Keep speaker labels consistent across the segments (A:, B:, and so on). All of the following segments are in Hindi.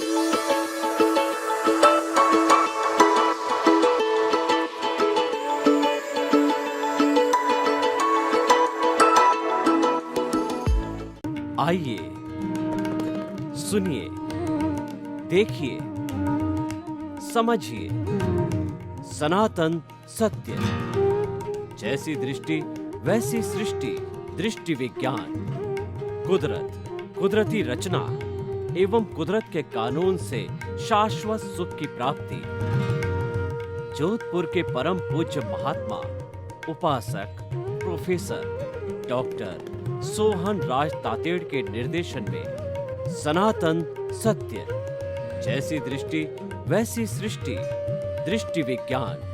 A: आइए, सुनिए, देखिए, समझिए सनातन सत्य। जैसी दृष्टि वैसी सृष्टि, दृष्टि विज्ञान। कुदरत, कुदरती रचना एवं कुदरत के कानून से शाश्वत सुख की प्राप्ति। जोधपुर के परम पूज्य महात्मा उपासक प्रोफेसर डॉक्टर सोहन राज तातेड़ के निर्देशन में सनातन सत्य। जैसी दृष्टि वैसी सृष्टि, दृष्टि विज्ञान।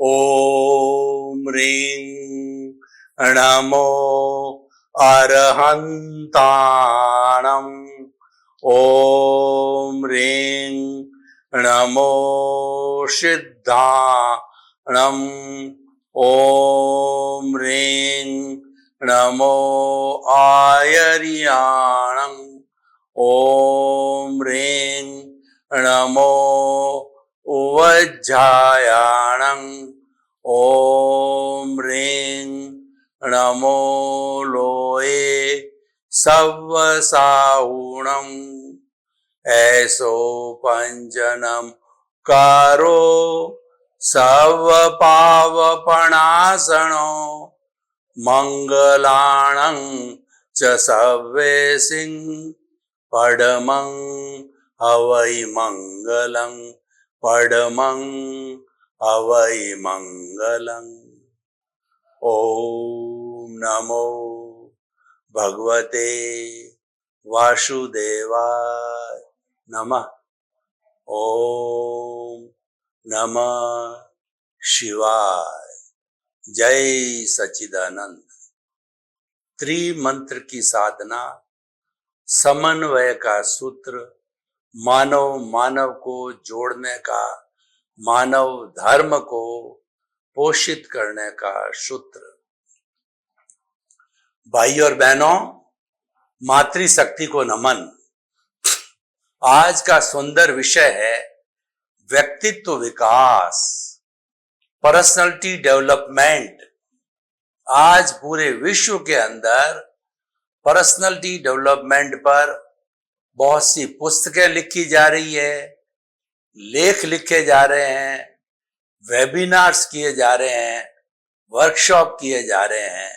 B: ओम ह्रीं नमो अरहन्ताणम्। ओम ह्रीं नमो सिद्धाणम्। ओम ह्रीं नमो आयर्याणम्। ओम ह्रीं नमो वज्रायाणम्। ओम ह्रीं नमो लोये सव्वसाहुणम्। ऐसो पंचनम कारो सर्वपावपणासनो मंगलाणं च सव्वेसिं पडमं हवै मंगलं। पडमं हवै मंगलम्। ओम नमो भगवते वासुदेवाय नमः। ओम नमः शिवाय। जय सच्चिदानंद। त्रिमंत्र की साधना, समन्वय का सूत्र, मानव मानव को जोड़ने का, मानव धर्म को पोषित करने का सूत्र। भाई और बहनों, मातृशक्ति को नमन। आज का सुंदर विषय है व्यक्तित्व विकास, पर्सनालिटी डेवलपमेंट। आज पूरे विश्व के अंदर पर्सनालिटी डेवलपमेंट पर बहुत सी पुस्तकें लिखी जा रही है, लेख लिखे जा रहे हैं, वेबिनार्स किए जा रहे हैं, वर्कशॉप किए जा रहे हैं।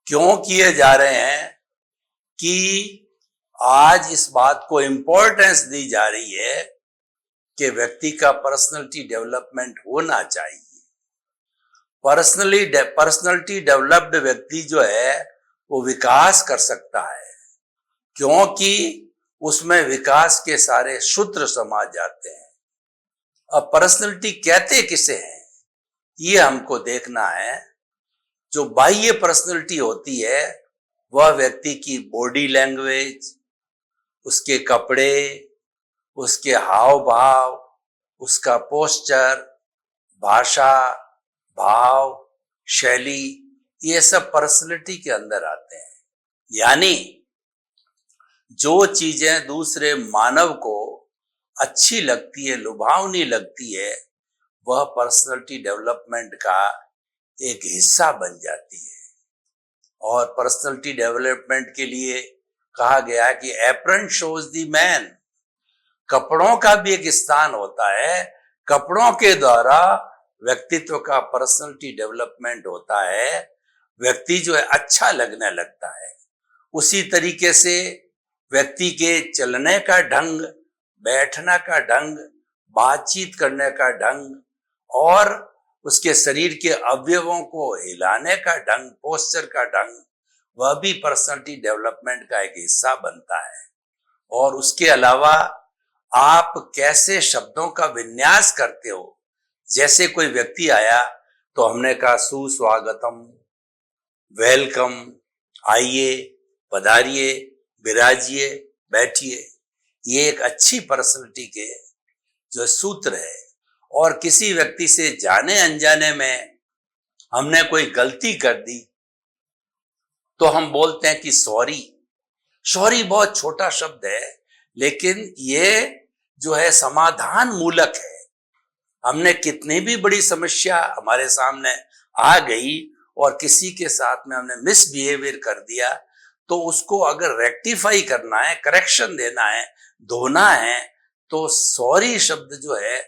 B: क्यों किए जा रहे हैं? कि आज इस बात को इंपॉर्टेंस दी जा रही है कि व्यक्ति का पर्सनालिटी डेवलपमेंट होना चाहिए। पर्सनालिटी डेवलप्ड व्यक्ति जो है वो विकास कर सकता है, क्योंकि उसमें विकास के सारे सूत्र समा जाते हैं। अब पर्सनालिटी कहते किसे हैं, ये हमको देखना है। जो बाह्य पर्सनालिटी होती है वह व्यक्ति की बॉडी लैंग्वेज, उसके कपड़े, उसके हाव भाव, उसका पोस्चर, भाषा, भाव, शैली, ये सब पर्सनालिटी के अंदर आते हैं। यानी जो चीजें दूसरे मानव को अच्छी लगती है, लुभावनी लगती है, वह पर्सनालिटी डेवलपमेंट का एक हिस्सा बन जाती है। और पर्सनालिटी डेवलपमेंट के लिए कहा गया कि एप्रन शोज द मैन। कपड़ों का भी एक स्थान होता है। कपड़ों के द्वारा व्यक्तित्व का पर्सनालिटी डेवलपमेंट होता है। व्यक्ति जो है अच्छा लगने लगता है। उसी तरीके से व्यक्ति के चलने का ढंग, बैठना का ढंग, बातचीत करने का ढंग और उसके शरीर के अवयवों को हिलाने का ढंग, पोस्चर का ढंग, वह भी पर्सनालिटी डेवलपमेंट का एक हिस्सा बनता है। और उसके अलावा आप कैसे शब्दों का विन्यास करते हो। जैसे कोई व्यक्ति आया तो हमने कहा सुस्वागतम, वेलकम, आइए, पधारिए, विराजिए, बैठिए। ये एक अच्छी पर्सनालिटी के जो सूत्र है। और किसी व्यक्ति से जाने अनजाने में हमने कोई गलती कर दी तो हम बोलते हैं कि सॉरी। सॉरी बहुत छोटा शब्द है, लेकिन ये जो है समाधान मूलक है। हमने कितनी भी बड़ी समस्या हमारे सामने आ गई और किसी के साथ में हमने मिसबिहेवियर कर दिया, तो उसको अगर रेक्टिफाई करना है, करेक्शन देना है, धोना है, तो सॉरी शब्द जो है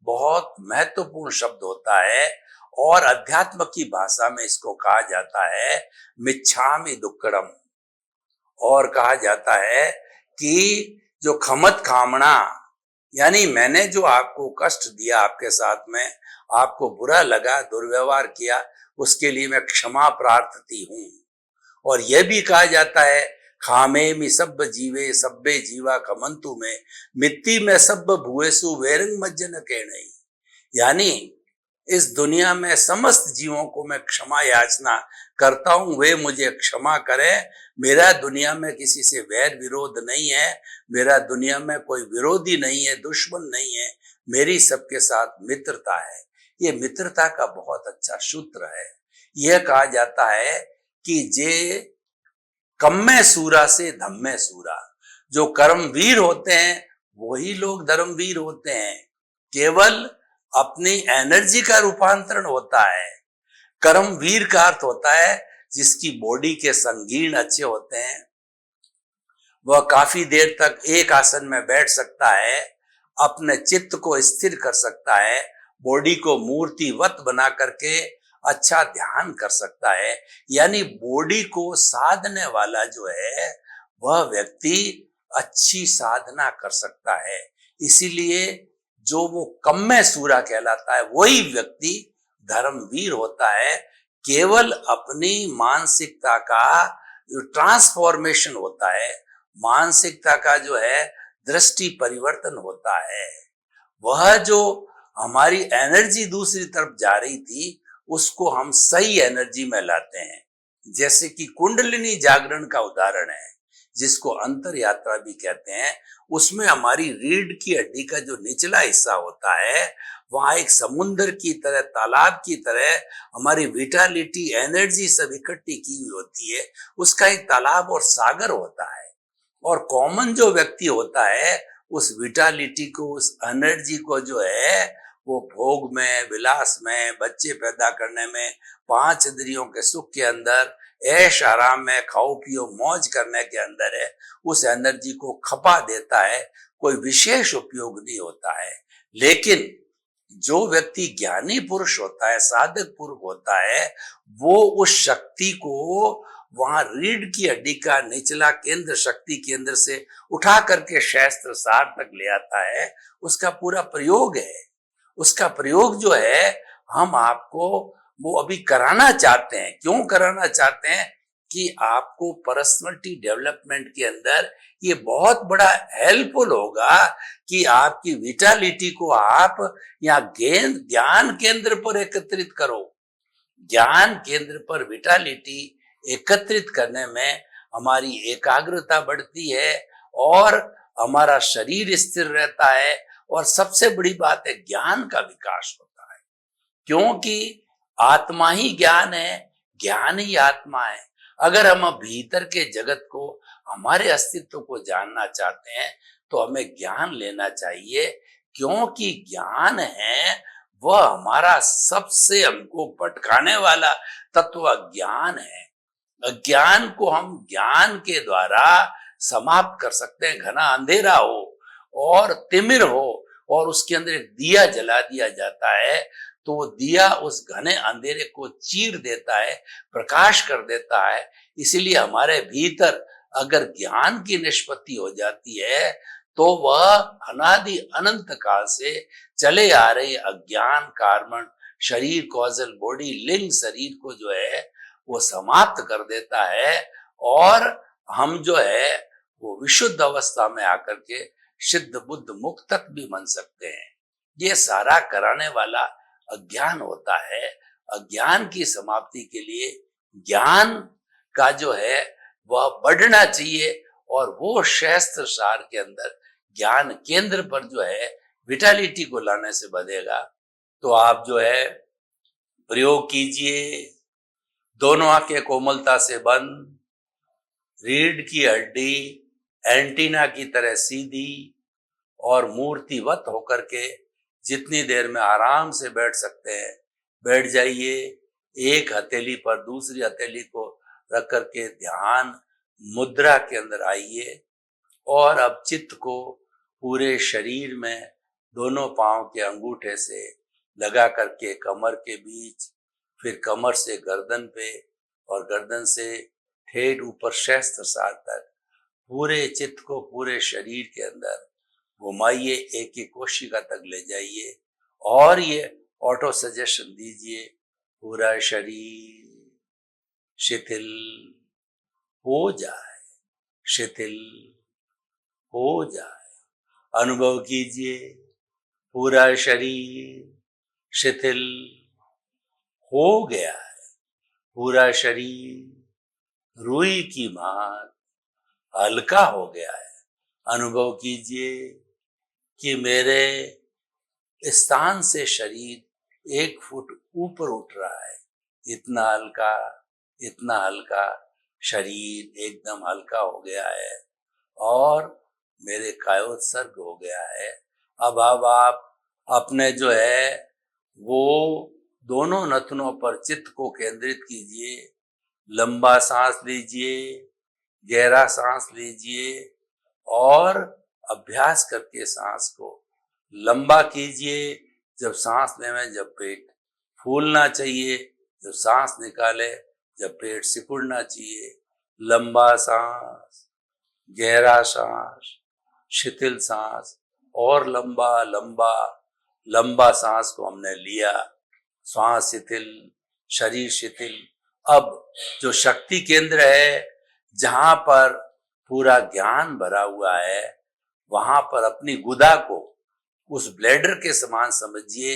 B: बहुत महत्वपूर्ण शब्द होता है। और अध्यात्म की भाषा में इसको कहा जाता है मिच्छामि दुक्कडम, और कहा जाता है कि जो खमत खामना, यानी मैंने जो आपको कष्ट दिया, आपके साथ में आपको बुरा लगा, दुर्व्यवहार किया, उसके लिए मैं क्षमा प्रार्थती हूं। और यह भी कहा जाता है खामे मि सब जीवे सब्बे जीवा खमंतु में मिट्टी में सब भुएसु वेरंग मज्जन के नहीं, यानी इस दुनिया में समस्त जीवों को मैं क्षमा याचना करता हूं, वे मुझे क्षमा करें। मेरा दुनिया में किसी से वैर विरोध नहीं है, मेरा दुनिया में कोई विरोधी नहीं है, दुश्मन नहीं है, मेरी सबके साथ मित्रता है। ये मित्रता का बहुत अच्छा सूत्र है। यह कहा जाता है कि जे कम्मे सूरा से धम्मे सूरा, जो कर्मवीर होते हैं वही लोग धर्मवीर होते हैं। केवल अपनी एनर्जी का रूपांतरण होता है। कर्मवीर का अर्थ होता है जिसकी बॉडी के संगीण अच्छे होते हैं, वह काफी देर तक एक आसन में बैठ सकता है, अपने चित्त को स्थिर कर सकता है, बॉडी को मूर्तिवत बना करके अच्छा ध्यान कर सकता है। यानी बॉडी को साधने वाला जो है वह व्यक्ति अच्छी साधना कर सकता है। इसीलिए जो वो कम्मे सूरा कहलाता है वही व्यक्ति धर्मवीर होता है। केवल अपनी मानसिकता का जो ट्रांसफॉर्मेशन होता है, मानसिकता का जो है दृष्टि परिवर्तन होता है, वह जो हमारी एनर्जी दूसरी तरफ जा रही थी उसको हम सही एनर्जी में लाते हैं। जैसे कि कुंडलिनी जागरण का उदाहरण है, जिसको अंतर यात्रा भी कहते हैं। उसमें हमारी रीढ़ की हड्डी का जो निचला हिस्सा होता है वहां एक समुद्र की तरह, तालाब की तरह हमारी विटालिटी, एनर्जी सब इकट्ठी की हुई होती है। उसका एक तालाब और सागर होता है। और कॉमन जो व्यक्ति होता है उस विटालिटी को, उस एनर्जी को जो है वो भोग में, विलास में, बच्चे पैदा करने में, पांच इंद्रियों के सुख के अंदर, ऐश आराम में, खाओ पियो मौज करने के अंदर है, उस एनर्जी को खपा देता है। कोई विशेष उपयोग नहीं होता है। लेकिन जो व्यक्ति ज्ञानी पुरुष होता है, साधक पुरुष होता है, वो उस शक्ति को वहां रीढ़ की हड्डी का निचला केंद्र, शक्ति केंद्र से उठा करके सहस्त्र सार तक ले आता है। उसका पूरा प्रयोग है। उसका प्रयोग जो है हम आपको वो अभी कराना चाहते हैं। क्यों कराना चाहते हैं? कि आपको पर्सनालिटी डेवलपमेंट के अंदर ये बहुत बड़ा हेल्पफुल होगा कि आपकी विटालिटी को आप यहाँ ज्ञान केंद्र पर एकत्रित करो। ज्ञान केंद्र पर विटालिटी एकत्रित करने में हमारी एकाग्रता बढ़ती है और हमारा शरीर स्थिर रहता है। और सबसे बड़ी बात है, ज्ञान का विकास होता है, क्योंकि आत्मा ही ज्ञान है, ज्ञान ही आत्मा है। अगर हम भीतर के जगत को, हमारे अस्तित्व को जानना चाहते हैं तो हमें ज्ञान लेना चाहिए, क्योंकि ज्ञान है वह हमारा सबसे हमको भटकाने वाला तत्व अज्ञान है। अज्ञान को हम ज्ञान के द्वारा समाप्त कर सकते हैं। घना अंधेरा हो और तिमिर हो और उसके अंदर एक दिया जला दिया जाता है तो वो दिया उस घने अंधेरे को चीर देता है, प्रकाश कर देता है। इसीलिए हमारे भीतर अगर ज्ञान की निष्पत्ति हो जाती है तो वह अनादि अनंत काल से चले आ रहे अज्ञान, कार्बन, शरीर, कॉजल बॉडी, लिंग शरीर को जो है वो समाप्त कर देता है और हम जो है वो विशुद्ध अवस्था में आकर के सिद्ध बुद्ध मुक्त तक भी बन सकते हैं। ये सारा कराने वाला अज्ञान होता है। अज्ञान की समाप्ति के लिए ज्ञान का जो है वह बढ़ना चाहिए और वो सहस्त्र सार के अंदर ज्ञान केंद्र पर जो है विटालिटी को लाने से बढ़ेगा। तो आप जो है प्रयोग कीजिए। दोनों आंखें कोमलता से बंद, रीढ़ की हड्डी एंटीना की तरह सीधी और मूर्तिवत होकर के जितनी देर में आराम से बैठ सकते हैं बैठ जाइए। एक हथेली पर दूसरी हथेली को रख करके ध्यान मुद्रा के अंदर आइए और अब चित्त को पूरे शरीर में दोनों पांव के अंगूठे से लगा करके कमर के बीच, फिर कमर से गर्दन पे और गर्दन से ठेठ ऊपर सहस्त्रसार तक पूरे चित्त को पूरे शरीर के अंदर घुमाइए, एक एक कोशिका तक ले जाइए और ये ऑटो सजेशन दीजिए, पूरा शरीर शिथिल हो जाए, शिथिल हो जाए। अनुभव कीजिए पूरा शरीर शिथिल हो गया है, पूरा शरीर रुई की भांति हल्का हो गया है। अनुभव कीजिए कि मेरे स्थान से शरीर 1 फुट ऊपर उठ रहा है। इतना हल्का, इतना हल्का शरीर एकदम हल्का हो गया है और मेरे कायोत्सर्ग हो गया है। अब आप अपने जो है वो दोनों नथनों पर चित्त को केंद्रित कीजिए। लंबा सांस लीजिए, गहरा सांस लीजिए और अभ्यास करके सांस को लंबा कीजिए। जब सांस लें जब पेट फूलना चाहिए, जब सांस निकाले जब पेट सिकुड़ना चाहिए। लंबा सांस, गहरा सांस, शिथिल सांस और लंबा लंबा लंबा सांस को हमने लिया। श्वास शिथिल, शरीर शिथिल। अब जो शक्ति केंद्र है जहां पर पूरा ज्ञान भरा हुआ है वहां पर अपनी गुदा को उस ब्लैडर के समान समझिए।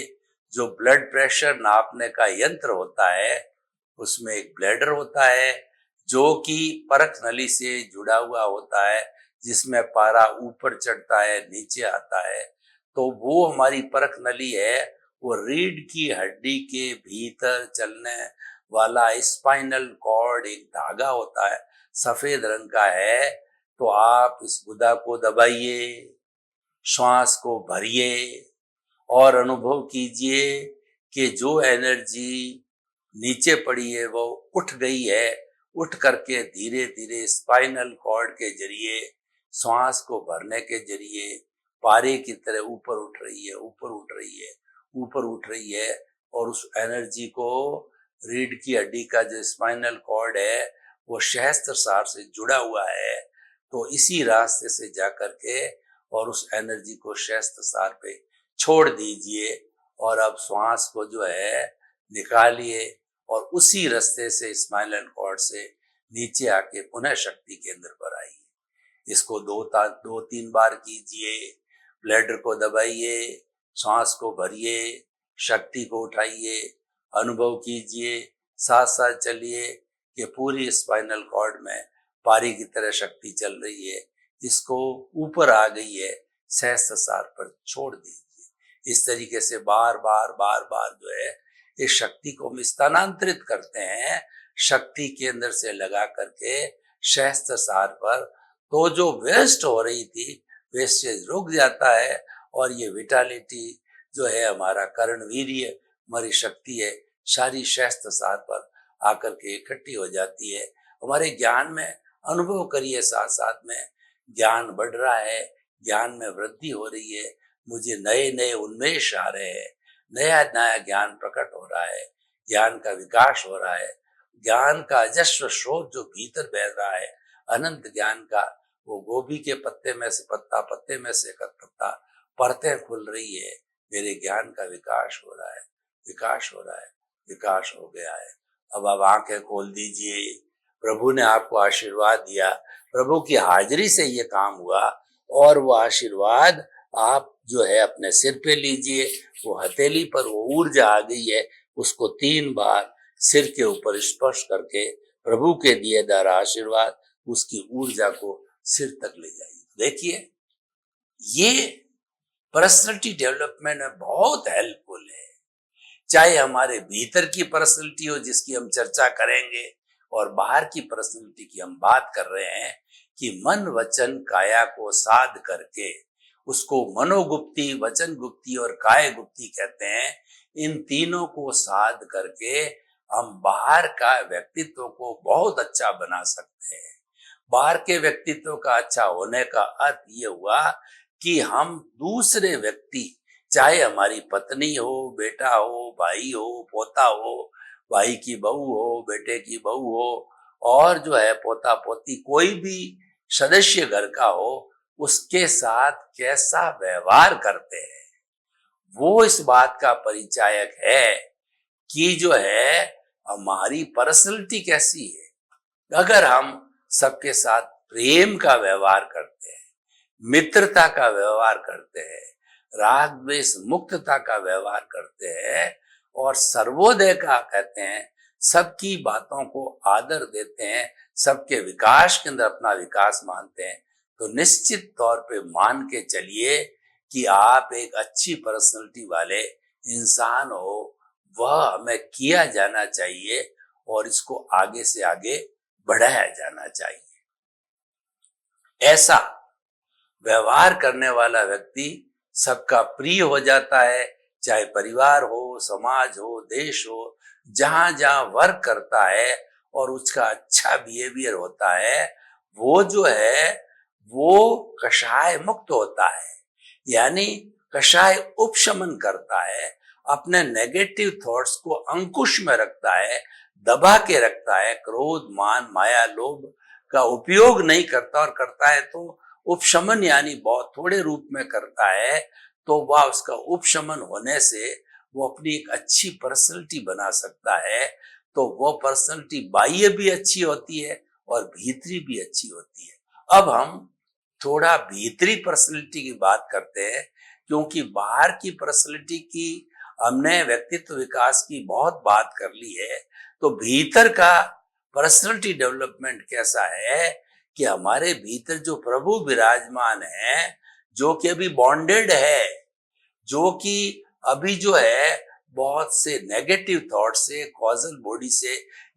B: जो ब्लड प्रेशर नापने का यंत्र होता है उसमें एक ब्लैडर होता है जो कि परख नली से जुड़ा हुआ होता है, जिसमें पारा ऊपर चढ़ता है नीचे आता है। तो वो हमारी परख नली है, वो रीढ़ की हड्डी के भीतर चलने वाला स्पाइनल कॉर्ड एक धागा होता है, सफेद रंग का है। तो आप इस गुदा को दबाइए, श्वास को भरिए और अनुभव कीजिए कि जो एनर्जी नीचे पड़ी है वो उठ गई है, उठ करके धीरे धीरे स्पाइनल कॉर्ड के जरिए श्वास को भरने के जरिए पारे की तरह ऊपर उठ रही है, ऊपर उठ रही है, ऊपर उठ रही है। और उस एनर्जी को रीढ़ की हड्डी का जो स्पाइनल कॉर्ड है वो सहस्त्रसार से जुड़ा हुआ है। तो इसी रास्ते से जा करके और उस एनर्जी को सहस्त्रसार पे छोड़ दीजिए और अब श्वास को जो है निकालिए और उसी रास्ते से स्पाइनल कॉर्ड से नीचे आके पुनः शक्ति केंद्र पर आइए। इसको 2-3 बार कीजिए। ब्लैडर को दबाइए, सांस को भरिए, शक्ति को उठाइए, अनुभव कीजिए, साथ साथ चलिए कि पूरी स्पाइनल कॉर्ड में पारी की तरह शक्ति चल रही है। इसको ऊपर आ गई है, सहस्त्रसार पर छोड़ दीजिए। इस तरीके से बार बार जो है इस शक्ति को हम स्थानांतरित करते हैं शक्ति केंद्र से लगा करके सहस्त्रसार पर। तो जो वेस्ट हो रही थी वेस्टेज रुक जाता है और ये विटालिटी जो है हमारा कर्णवीर्य, हमारी शक्ति है, सारी सहस्त्रसार पर आकर के इकट्ठी हो जाती है। हमारे ज्ञान में अनुभव करिए, साथ साथ में ज्ञान बढ़ रहा है, ज्ञान में वृद्धि हो रही है, मुझे नए नए उन्मेष आ रहे हैं, नया नया ज्ञान प्रकट हो रहा है, ज्ञान का विकास हो रहा है, ज्ञान का अजस्र स्रोत जो भीतर बह रहा है, अनंत ज्ञान का, वो गोभी के पत्ते में से पत्ता, पत्ते में से पत्ता, परतें खुल रही है। मेरे ज्ञान का विकास हो रहा है, विकास हो रहा है, विकास हो गया है। अब आप आंखें खोल दीजिए। प्रभु ने आपको आशीर्वाद दिया, प्रभु की हाजिरी से ये काम हुआ और वो आशीर्वाद आप जो है अपने सिर पे लीजिए। वो हथेली पर वो ऊर्जा आ गई है, उसको 3 बार सिर के ऊपर स्पर्श करके प्रभु के दिए दार आशीर्वाद उसकी ऊर्जा को सिर तक ले जाइए। देखिए ये पर्सनैलिटी डेवलपमेंट में बहुत हेल्पफुल है। चाहे हमारे भीतर की पर्सनैलिटी हो जिसकी हम चर्चा करेंगे, और बाहर की पर्सनैलिटी की हम बात कर रहे हैं कि मन वचन काया को साध करके, उसको मनोगुप्ती, वचन गुप्ती और काय गुप्ती कहते हैं, इन तीनों को साध करके हम बाहर का व्यक्तित्व को बहुत अच्छा बना सकते हैं। बाहर के व्यक्तित्व का अच्छा होने का अर्थ ये हुआ कि हम दूसरे व्यक्ति, चाहे हमारी पत्नी हो, बेटा हो, भाई हो, पोता हो, भाई की बहू हो, बेटे की बहू हो, और जो है पोता पोती, कोई भी सदस्य घर का हो, उसके साथ कैसा व्यवहार करते हैं, वो इस बात का परिचायक है कि जो है हमारी पर्सनैलिटी कैसी है। अगर हम सबके साथ प्रेम का व्यवहार करते हैं, मित्रता का व्यवहार करते हैं, राग द्वेष मुक्तता का व्यवहार करते हैं, और सर्वोदय का कहते हैं, सबकी बातों को आदर देते हैं, सबके विकास के अंदर अपना विकास मानते हैं, तो निश्चित तौर पे मान के चलिए कि आप एक अच्छी पर्सनैलिटी वाले इंसान हो। वह हमें किया जाना चाहिए और इसको आगे से आगे बढ़ाया जाना चाहिए। ऐसा व्यवहार करने वाला व्यक्ति सबका प्रिय हो जाता है, चाहे परिवार हो, समाज हो, देश हो, जहां जहां वर्क करता है और उसका अच्छा बिहेवियर होता है, वो जो है वो कषाय मुक्त होता है, यानी कषाय उपशमन करता है, अपने नेगेटिव थॉट्स को अंकुश में रखता है, दबा के रखता है, क्रोध, मान, माया, लोभ का उपयोग नहीं करता, और करता है तो उपशमन यानी बहुत थोड़े रूप में करता है, तो वह उसका उपशमन होने से वो अपनी एक अच्छी पर्सनैलिटी बना सकता है। तो वो पर्सनैलिटी बाह्य भी अच्छी होती है और भीतरी भी अच्छी होती है। अब हम थोड़ा भीतरी पर्सनैलिटी की बात करते हैं, क्योंकि बाहर की पर्सनैलिटी की हमने व्यक्तित्व विकास की बहुत बात कर ली है, तो भीतर का पर्सनैलिटी डेवलपमेंट कैसा है कि हमारे भीतर जो प्रभु विराजमान है, जो कि अभी बॉन्डेड है, जो कि अभी जो है बहुत से नेगेटिव थॉट से, कॉजल बॉडी से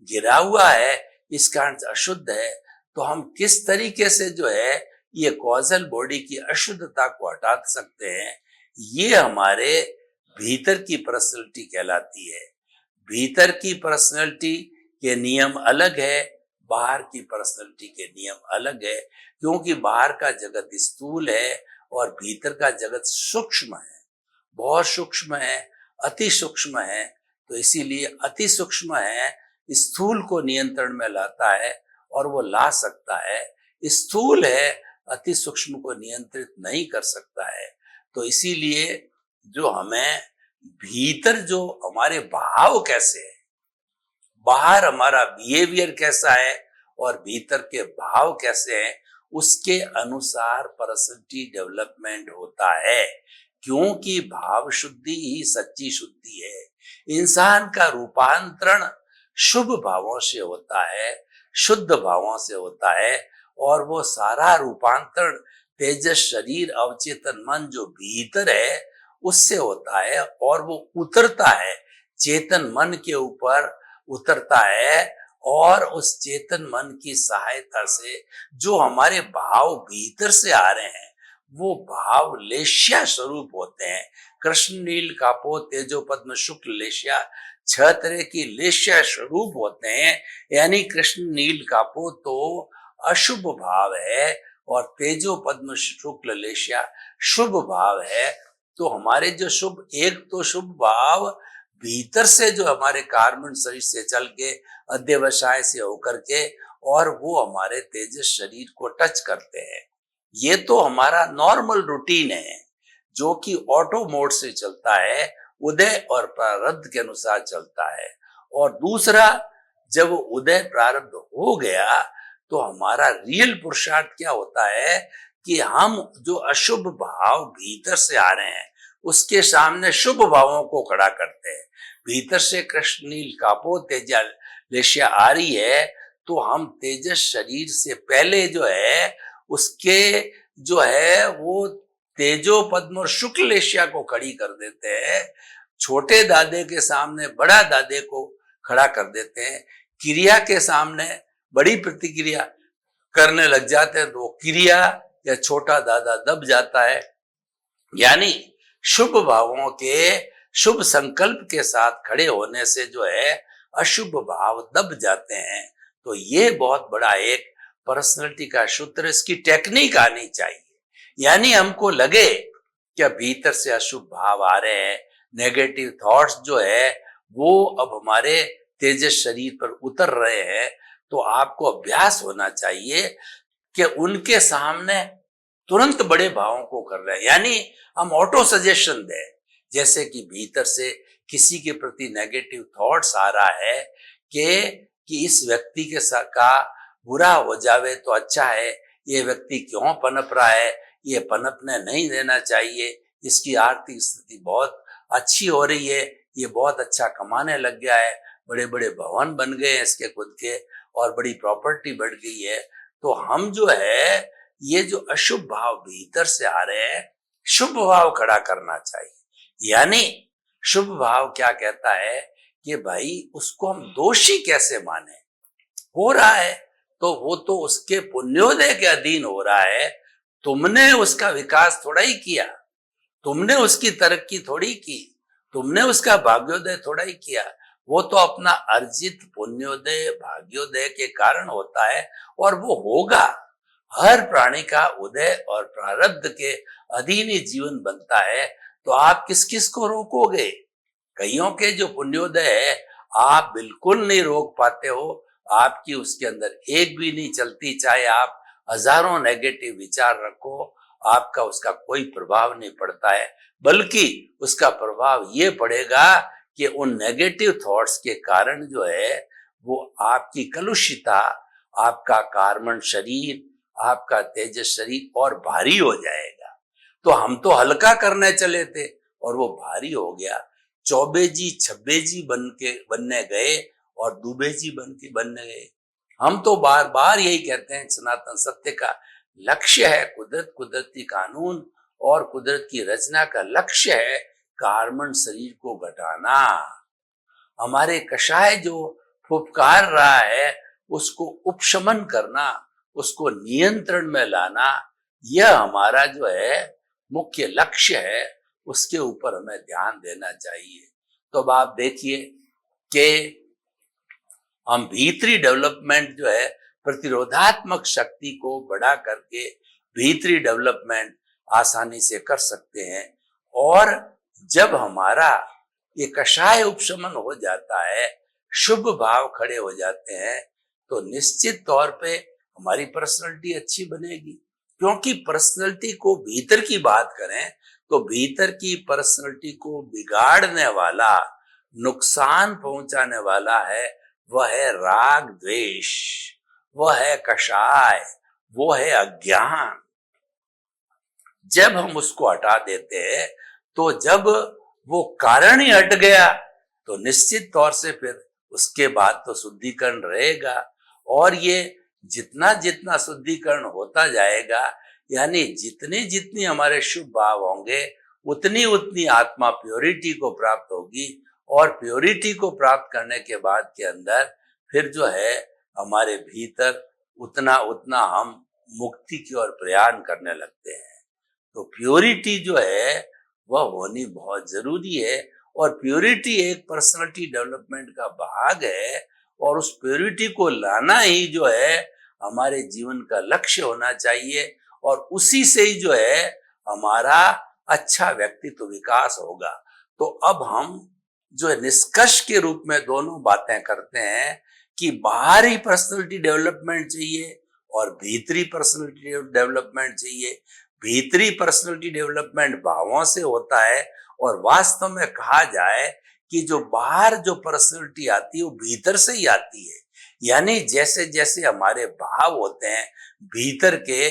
B: घिरा हुआ है, इस कारण से अशुद्ध है, तो हम किस तरीके से जो है ये कॉजल बॉडी की अशुद्धता को हटा सकते हैं, ये हमारे भीतर की पर्सनैलिटी कहलाती है। भीतर की पर्सनैलिटी के नियम अलग है, बाहर की पर्सनैलिटी के नियम अलग है, क्योंकि बाहर का जगत स्थूल है और भीतर का जगत सूक्ष्म है, बहुत सूक्ष्म है, अति सूक्ष्म है। तो इसीलिए अति सूक्ष्म है, स्थूल को नियंत्रण में लाता है और वो ला सकता है। स्थूल है, अति सूक्ष्म को नियंत्रित नहीं कर सकता है। तो इसीलिए जो हमें भीतर जो हमारे भाव कैसे है, बाहर हमारा बिहेवियर कैसा है और भीतर के भाव कैसे हैं, उसके अनुसार पर्सनैलिटी डेवलपमेंट होता है, क्योंकि भाव शुद्धि ही सच्ची शुद्धि है। इंसान का रूपांतरण शुभ भावों से होता है, शुद्ध भावों से होता है, और वो सारा रूपांतरण तेजस शरीर अवचेतन मन जो भीतर है उससे होता है, और वो उतरता है, चेतन मन के ऊपर उतरता है, और उस चेतन मन की सहायता से जो हमारे भाव भीतर से आ रहे हैं वो भाव लेश्या स्वरूप होते हैं। कृष्ण नील कापो तेजो पद्म शुक्ल लेश्या, 6 तरह की लेश्या स्वरूप होते हैं। यानी कृष्ण नील कापो तो अशुभ भाव है और तेजो पद्म शुक्ल लेश्या शुभ भाव है। तो हमारे जो शुभ, एक तो शुभ भाव भीतर से जो हमारे कार्बन शरीर से चल के अध्यवसाय से होकर के, और वो हमारे तेजस शरीर को टच करते हैं। ये तो हमारा नॉर्मल रूटीन है जो कि ऑटो मोड से चलता है, उदय और प्रारब्ध के अनुसार चलता है। और दूसरा, जब उदय प्रारब्ध हो गया तो हमारा रियल पुरुषार्थ क्या होता है कि हम जो अशुभ भाव भीतर से आ रहे हैं उसके सामने शुभ भावों को खड़ा करते हैं। भीतर से कृष्ण नील कापो तेजा लेश्या आ रही है, तो हम तेजस शरीर से पहले जो है उसके जो है वो तेजो पद्म और शुक्ल लेश्या को खड़ी कर देते हैं। छोटे दादे के सामने बड़ा दादे को खड़ा कर देते हैं, क्रिया के सामने बड़ी प्रतिक्रिया करने लग जाते हैं, तो क्रिया या छोटा दादा दब जाता है। यानी शुभ भावों के शुभ संकल्प के साथ खड़े होने से जो है अशुभ भाव दब जाते हैं। तो ये बहुत बड़ा एक पर्सनैलिटी का सूत्र, इसकी टेक्निक आनी चाहिए। यानी हमको लगे कि भीतर से अशुभ भाव आ रहे हैं, नेगेटिव थॉट्स जो है वो अब हमारे तेजस शरीर पर उतर रहे हैं, तो आपको अभ्यास होना चाहिए कि उनके सामने तुरंत बड़े भावों को कर रहे हैं। यानी हम ऑटो सजेशन दें, जैसे कि भीतर से किसी के प्रति नेगेटिव थॉट्स आ रहा है कि इस व्यक्ति के साथ का बुरा हो जावे तो अच्छा है, ये व्यक्ति क्यों पनप रहा है, ये पनपने नहीं देना चाहिए, इसकी आर्थिक स्थिति बहुत अच्छी हो रही है, ये बहुत अच्छा कमाने लग गया है, बड़े बड़े भवन बन गए हैं इसके खुद के और बड़ी प्रॉपर्टी बढ़ गई है। तो हम जो है ये जो अशुभ भाव भीतर से आ रहे हैं, शुभ भाव खड़ा करना चाहिए। यानी शुभ भाव क्या कहता है कि भाई उसको हम दोषी कैसे माने, हो रहा है तो वो तो उसके पुण्योदय के अधीन हो रहा है, तुमने उसका विकास थोड़ा ही किया, तुमने उसकी तरक्की थोड़ी की, तुमने उसका भाग्योदय थोड़ा ही किया, वो तो अपना अर्जित पुण्योदय भाग्योदय के कारण होता है और वो होगा। हर प्राणी का उदय और प्रारब्ध के अधीन ही जीवन बनता है, तो आप किस किस को रोकोगे? कईयों के जो पुण्योदय है आप बिल्कुल नहीं रोक पाते हो, आपकी उसके अंदर एक भी नहीं चलती, चाहे आप हजारों नेगेटिव विचार रखो, आपका उसका कोई प्रभाव नहीं पड़ता है, बल्कि उसका प्रभाव ये पड़ेगा कि उन नेगेटिव थॉट्स के कारण जो है वो आपकी कलुषिता, आपका कार्बन शरीर, आपका तेजस शरीर और भारी हो जाएगा। तो हम तो हल्का करने चले थे और वो भारी हो गया, चौबेजी छब्बेजी बनने गए और दुबेजी बनने गए। हम तो बार बार यही कहते हैं, सनातन सत्य का लक्ष्य है कुदरती कानून और कुदरत की रचना का लक्ष्य है कार्बन शरीर को घटाना। हमारे कषाय जो फुफकार रहा है उसको उपशमन करना, उसको नियंत्रण में लाना, यह हमारा जो है मुख्य लक्ष्य है, उसके ऊपर हमें ध्यान देना चाहिए। तो अब आप देखिए कि हम भीतरी डेवलपमेंट जो है प्रतिरोधात्मक शक्ति को बढ़ा करके भीतरी डेवलपमेंट आसानी से कर सकते हैं। और जब हमारा ये कषाय उपशमन हो जाता है, शुभ भाव खड़े हो जाते हैं, तो निश्चित तौर पे हमारी पर्सनैलिटी अच्छी बनेगी। क्योंकि पर्सनैलिटी को भीतर की बात करें तो भीतर की पर्सनैलिटी को बिगाड़ने वाला, नुकसान पहुंचाने वाला है, वह है राग द्वेष, वह है कषाय, वो है अज्ञान। जब हम उसको हटा देते हैं, तो जब वो कारण ही हट गया, तो निश्चित तौर से फिर उसके बाद तो शुद्धिकरण रहेगा। और ये जितना जितना शुद्धिकरण होता जाएगा, यानी जितनी जितनी हमारे शुभ भाव होंगे, उतनी उतनी आत्मा प्योरिटी को प्राप्त होगी। और प्योरिटी को प्राप्त करने के बाद के अंदर फिर जो है हमारे भीतर उतना उतना हम मुक्ति की ओर प्रयाण करने लगते हैं। तो प्योरिटी जो है वह होनी बहुत जरूरी है, और प्योरिटी एक पर्सनालिटी डेवलपमेंट का भाग है, और उस प्योरिटी को लाना ही जो है हमारे जीवन का लक्ष्य होना चाहिए, और उसी से ही जो है हमारा अच्छा व्यक्तित्व विकास होगा। तो अब हम जो है निष्कर्ष के रूप में दोनों बातें करते हैं कि बाहरी पर्सनालिटी डेवलपमेंट चाहिए और भीतरी पर्सनालिटी डेवलपमेंट चाहिए। भीतरी पर्सनालिटी डेवलपमेंट भावों से होता है, और वास्तव में कहा जाए कि जो बाहर जो पर्सनालिटी आती है वो भीतर से ही आती है। यानी जैसे जैसे हमारे भाव होते हैं भीतर के,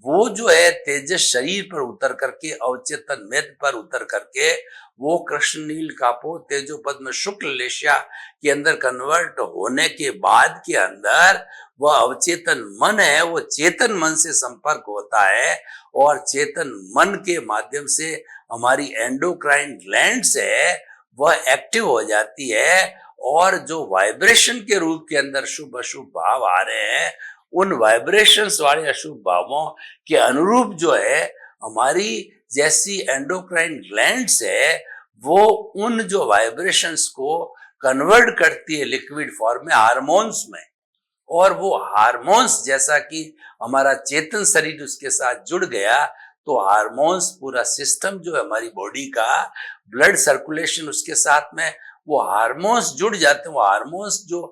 B: वो जो है तेजस शरीर पर उतर करके, अवचेतन मेद पर उतर करके, वो कृष्ण नील कापो तेजो पद्म शुक्ल लेशा के अंदर कन्वर्ट होने के बाद के अंदर वह अवचेतन मन है, वो चेतन मन से संपर्क होता है, और चेतन मन के माध्यम से हमारी एंडोक्राइन ग्लैंड्स है वह एक्टिव हो जाती है और जो वाइब्रेशन के रूप के अंदर शुभ अशुभ भाव आ रहे हैं, उन वाइब्रेशंस वाले अशुभ भावों के अनुरूप जो है हमारी जैसी एंडोक्राइन ग्लैंड्स है, वो उन जो वाइब्रेशंस को कन्वर्ट करती है लिक्विड फॉर्म में हार्मोन्स में। और वो हार्मोन्स जैसा कि हमारा चेतन शरीर उसके साथ जुड़ गया, तो हार्मोन्स पूरा सिस्टम जो है हमारी बॉडी का, ब्लड सर्कुलेशन उसके साथ में, वो हार्मोन्स जुड़ जाते हैं। वो हार्मोन्स जो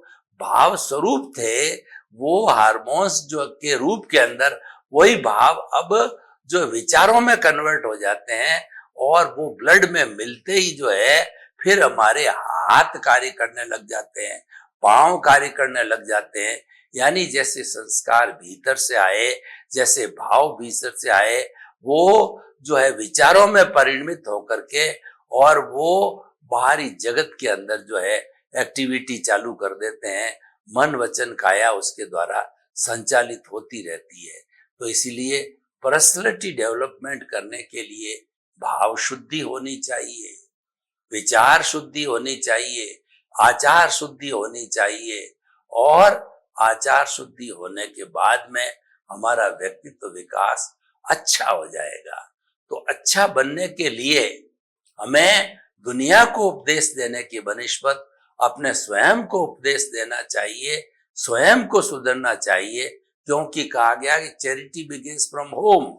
B: भाव स्वरूप थे, वो हार्मोन्स जो के रूप के अंदर वही भाव अब जो विचारों में कन्वर्ट हो जाते हैं, और वो ब्लड में मिलते ही जो है फिर हमारे हाथ कार्य करने लग जाते हैं, पांव कार्य करने लग जाते हैं। यानी जैसे संस्कार भीतर से आए, जैसे भाव भीतर से आए, वो जो है विचारों में परिणमित होकर के और वो बाहरी जगत के अंदर जो है एक्टिविटी चालू कर देते हैं। मन वचन काया उसके द्वारा संचालित होती रहती है। तो इसीलिए पर्सनैलिटी डेवलपमेंट करने के लिए भाव शुद्धि होनी चाहिए, विचार शुद्धि होनी चाहिए, आचार शुद्धि होनी चाहिए, और आचार शुद्धि होने के बाद में हमारा व्यक्तित्व विकास अच्छा हो जाएगा। तो अच्छा बनने के लिए हमें दुनिया को उपदेश देने की बनिस्बत अपने स्वयं को उपदेश देना चाहिए, स्वयं को सुधरना चाहिए, क्योंकि कहा गया कि चैरिटी बिगिंस फ्रॉम होम।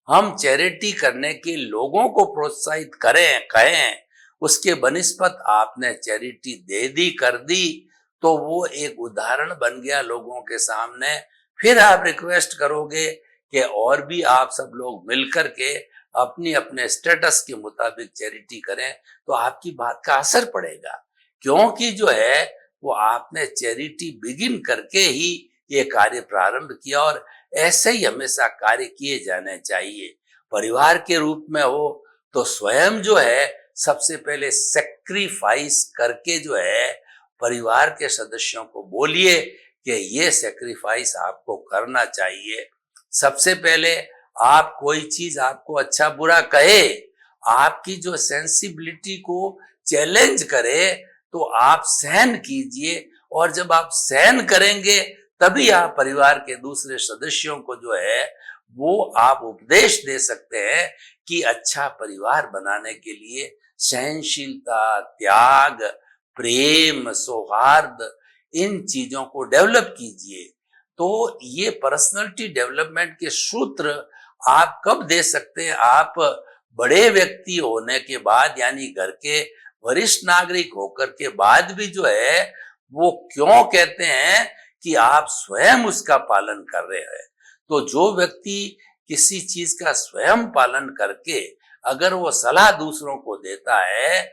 B: हम चैरिटी करने के लोगों को प्रोत्साहित करें, कहें, उसके बनिस्बत आपने चैरिटी दे दी, कर दी, तो वो एक उदाहरण बन गया लोगों के सामने। फिर आप रिक्वेस्ट करोगे कि और भी आप सब लोग मिलकर के अपनी अपने स्टेटस के मुताबिक चैरिटी करें, तो आपकी बात का असर पड़ेगा। क्योंकि जो है वो आपने चैरिटी बिगिन करके ही ये कार्य प्रारंभ किया, और ऐसे ही हमेशा कार्य किए जाने चाहिए। परिवार के रूप में हो तो स्वयं जो है सबसे पहले सेक्रीफाइस करके जो है परिवार के सदस्यों को बोलिए कि ये सेक्रीफाइस आपको करना चाहिए। सबसे पहले आप कोई चीज आपको अच्छा बुरा कहे, आपकी जो सेंसिबिलिटी को चैलेंज करे, तो आप सहन कीजिए, और जब आप सहन करेंगे तभी आप परिवार के दूसरे सदस्यों को जो है वो आप उपदेश दे सकते हैं कि अच्छा परिवार बनाने के लिए सहनशीलता, त्याग, प्रेम, सौहार्द, इन चीजों को डेवलप कीजिए। तो ये पर्सनालिटी डेवलपमेंट के सूत्र आप कब दे सकते हैं? आप बड़े व्यक्ति होने के बाद, यानी घर के वरिष्ठ नागरिक होकर के बाद भी जो है वो क्यों कहते हैं कि आप स्वयं उसका पालन कर रहे हैं। तो जो व्यक्ति किसी चीज का स्वयं पालन करके अगर वो सलाह दूसरों को देता है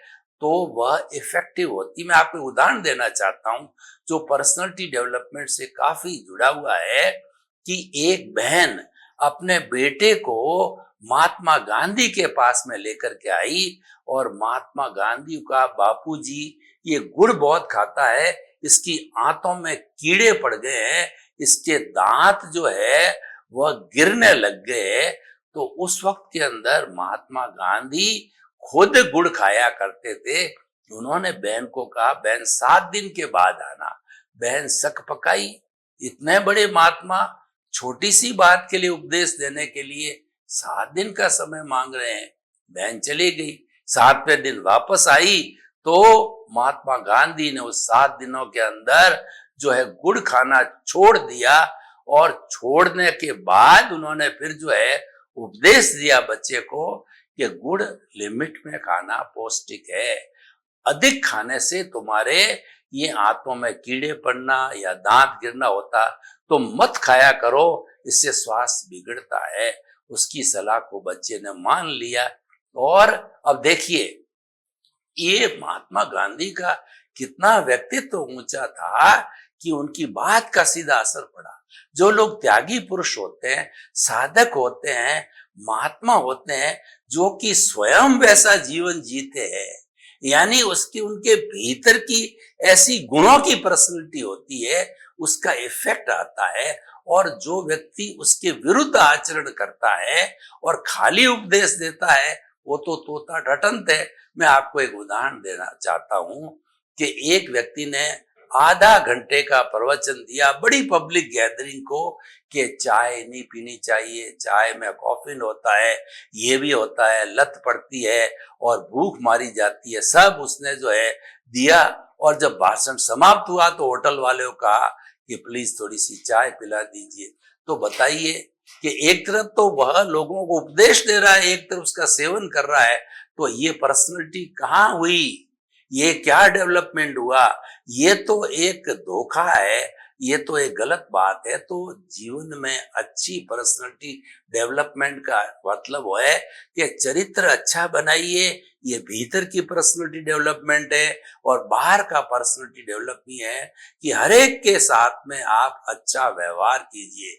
B: तो वह इफेक्टिव होती। मैं आपको उदाहरण देना चाहता हूं जो पर्सनालिटी डेवलपमेंट से काफी जुड़ा हुआ है, कि एक बहन अपने बेटे को महात्मा गांधी के पास में लेकर के आई, और महात्मा गांधी का बापूजी ये गुड़ बहुत खाता है, इसकी आंतों में कीड़े पड़ गए हैं, इसके दांत जो है वह गिरने लग गए। तो उस वक्त के अंदर महात्मा गांधी खुद गुड़ खाया करते थे। उन्होंने बहन को कहा, बहन 7 दिन के बाद आना। बहन शक पकाई, इतने बड़े महात्मा छोटी सी बात के लिए उपदेश देने के लिए 7 दिन का समय मांग रहे हैं। बहन चली गई, 7वें दिन वापस आई, तो महात्मा गांधी ने उस 7 दिनों के अंदर जो है गुड़ खाना छोड़ दिया, और छोड़ने के बाद उन्होंने फिर जो है उपदेश दिया बच्चे को कि गुड़ लिमिट में खाना पौष्टिक है, अधिक खाने से तुम्हारे ये आंतों में कीड़े पड़ना या दांत गिरना होता, तो मत खाया करो, इससे स्वास्थ्य बिगड़ता है। उसकी सलाह को बच्चे ने मान लिया, और अब देखिए ये महात्मा गांधी का कितना व्यक्तित्व ऊंचा था कि उनकी बात का सीधा असर पड़ा। जो लोग त्यागी पुरुष होते हैं, साधक होते हैं, महात्मा होते हैं, जो कि स्वयं वैसा जीवन जीते हैं, यानी उसकी उनके भीतर की ऐसी गुणों की पर्सनैलिटी होती है, उसका इफेक्ट आता है। और जो व्यक्ति उसके विरुद्ध आचरण करता है और खाली उपदेश देता है, वो तो तोता टटंत है। मैं आपको एक उदाहरण देना चाहता हूं कि एक व्यक्ति ने आधा घंटे का प्रवचन दिया बड़ी पब्लिक गैदरिंग को कि चाय नहीं पीनी चाहिए, चाय में कॉफीन होता है, ये भी होता है, लत पड़ती है और भूख मारी जाती है, सब उसने जो है दिया। और जब भाषण समाप्त हुआ तो होटल वाले को कहा कि प्लीज थोड़ी सी चाय पिला दीजिए। तो बताइए कि एक तरफ तो वह लोगों को उपदेश दे रहा है, एक तरफ उसका सेवन कर रहा है, तो ये पर्सनैलिटी कहाँ हुई? ये क्या डेवलपमेंट हुआ? ये तो एक धोखा है, ये तो एक गलत बात है। तो जीवन में अच्छी पर्सनैलिटी डेवलपमेंट का मतलब वो है कि चरित्र अच्छा बनाइए, ये भीतर की पर्सनैलिटी डेवलपमेंट है। और बाहर का पर्सनैलिटी डेवलपमेंट है कि हर एक के साथ में आप अच्छा व्यवहार कीजिए।